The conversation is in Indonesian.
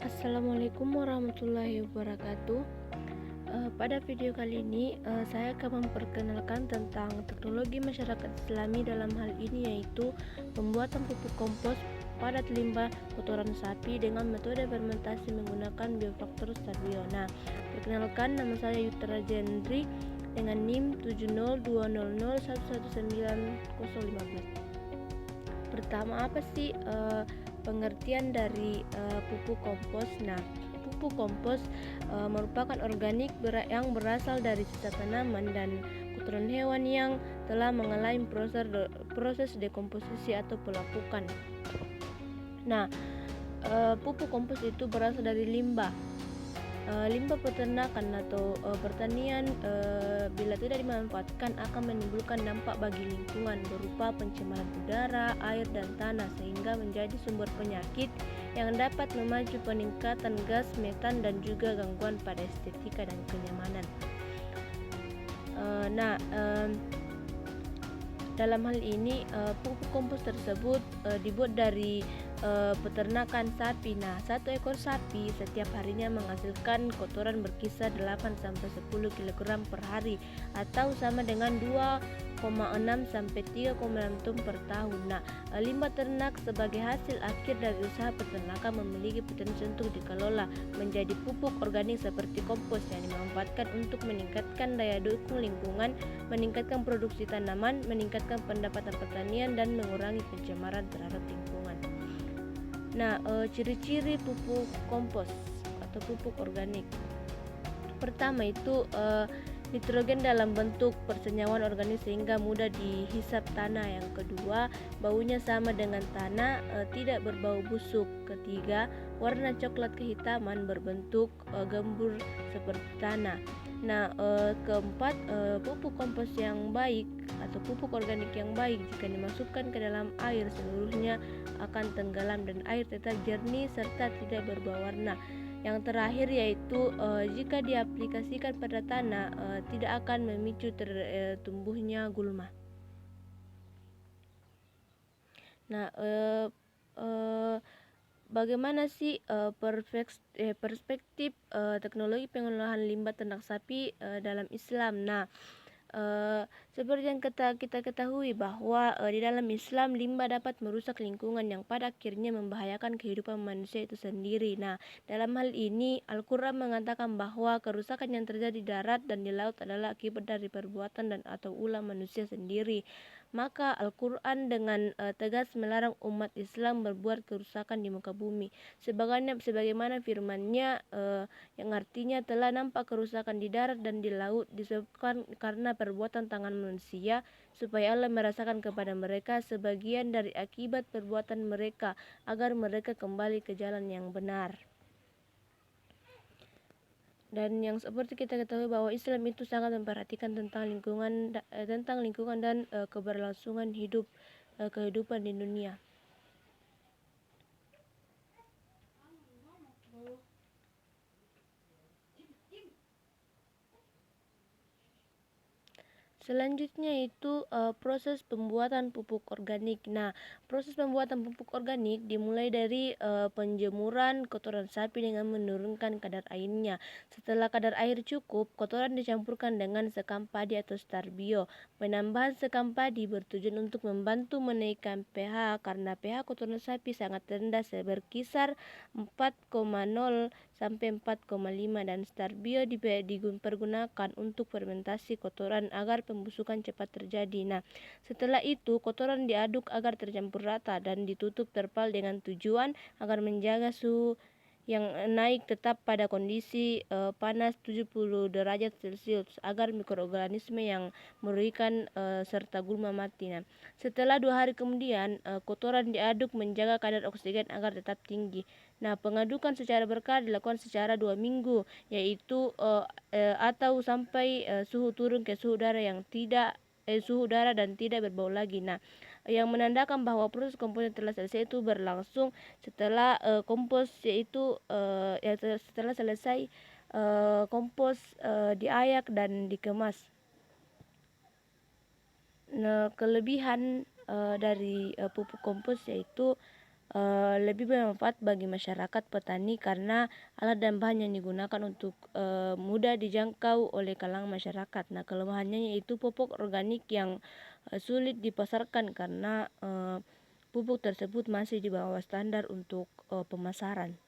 Assalamualaikum warahmatullahi wabarakatuh. Pada video kali ini saya akan memperkenalkan tentang teknologi masyarakat Islami dalam hal ini, yaitu pembuatan pupuk kompos padat limbah kotoran sapi dengan metode fermentasi menggunakan biofaktor Starbio. Nah, perkenalkan, nama saya Yutara Jendri dengan NIM 70200119015. Pertama, apa sih pengertian dari pupuk kompos? Nah, pupuk kompos merupakan organik yang berasal dari sisa tanaman dan kotoran hewan yang telah mengalami proses dekomposisi atau pelapukan. Nah, pupuk kompos itu berasal dari limbah peternakan atau pertanian. Bila tidak dimanfaatkan akan menimbulkan dampak bagi lingkungan berupa pencemaran udara, air, dan tanah, sehingga menjadi sumber penyakit yang dapat memacu peningkatan gas metan dan juga gangguan pada estetika dan kenyamanan. Dalam hal ini pupuk kompos tersebut dibuat dari peternakan sapi. Nah, satu ekor sapi setiap harinya menghasilkan kotoran berkisar 8-10 kg per hari, atau sama dengan 2,6-3,6 ton per tahun. Nah, limbah ternak sebagai hasil akhir dari usaha peternakan memiliki potensi untuk dikelola menjadi pupuk organik seperti kompos yang dimanfaatkan untuk meningkatkan daya dukung lingkungan, meningkatkan produksi tanaman, meningkatkan pendapatan pertanian, dan mengurangi pencemaran terhadap lingkungan. Nah, ciri-ciri pupuk kompos atau pupuk organik. Pertama itu nitrogen dalam bentuk persenyawan organik sehingga mudah dihisap tanah. Yang kedua, baunya sama dengan tanah, tidak berbau busuk. Ketiga, warna coklat kehitaman berbentuk gembur seperti tanah. Nah, keempat, pupuk kompos yang baik atau pupuk organik yang baik jika dimasukkan ke dalam air seluruhnya akan tenggelam dan air tetap jernih serta tidak berbau warna. Yang terakhir yaitu jika diaplikasikan pada tanah tidak akan memicu tumbuhnya gulma. Nah, bagaimana sih perspektif teknologi pengolahan limbah ternak sapi dalam Islam? Nah, seperti yang kita ketahui bahwa di dalam Islam limbah dapat merusak lingkungan yang pada akhirnya membahayakan kehidupan manusia itu sendiri. Nah, dalam hal ini Al-Quran mengatakan bahwa kerusakan yang terjadi di darat dan di laut adalah akibat dari perbuatan dan atau ulah manusia sendiri. Maka Al-Quran dengan tegas melarang umat Islam berbuat kerusakan di muka bumi. Sebagaimana firman-Nya yang artinya telah nampak kerusakan di darat dan di laut disebabkan karena perbuatan tangan manusia, supaya Allah merasakan kepada mereka sebagian dari akibat perbuatan mereka, agar mereka kembali ke jalan yang benar. Dan yang seperti kita ketahui bahwa Islam itu sangat memperhatikan tentang lingkungan dan keberlangsungan kehidupan di dunia. Selanjutnya itu proses pembuatan pupuk organik. Nah, proses pembuatan pupuk organik dimulai dari penjemuran kotoran sapi dengan menurunkan kadar airnya. Setelah kadar air cukup, kotoran dicampurkan dengan sekam padi atau Starbio. Penambahan sekam padi bertujuan untuk membantu menaikkan pH karena pH kotoran sapi sangat rendah, berkisar 4,0 sampai 4,5, dan Starbio dipergunakan untuk fermentasi kotoran agar pembusukan cepat terjadi. Nah, setelah itu kotoran diaduk agar tercampur rata dan ditutup terpal dengan tujuan agar menjaga suhu yang naik tetap pada kondisi panas 70 derajat Celcius agar mikroorganisme yang merugikan serta gulma mati. Nah, setelah 2 hari kemudian kotoran diaduk menjaga kadar oksigen agar tetap tinggi. Nah, pengadukan secara berkala dilakukan secara 2 minggu, yaitu atau sampai suhu turun ke suhu udara dan tidak berbau lagi. Nah, yang menandakan bahwa proses kompos telah selesai itu berlangsung setelah kompos setelah selesai kompos diayak dan dikemas. Nah, kelebihan dari pupuk kompos yaitu lebih bermanfaat bagi masyarakat petani karena alat dan bahan yang digunakan untuk mudah dijangkau oleh kalangan masyarakat. Nah, kelemahannya yaitu pupuk organik yang sulit dipasarkan karena pupuk tersebut masih di bawah standar untuk pemasaran.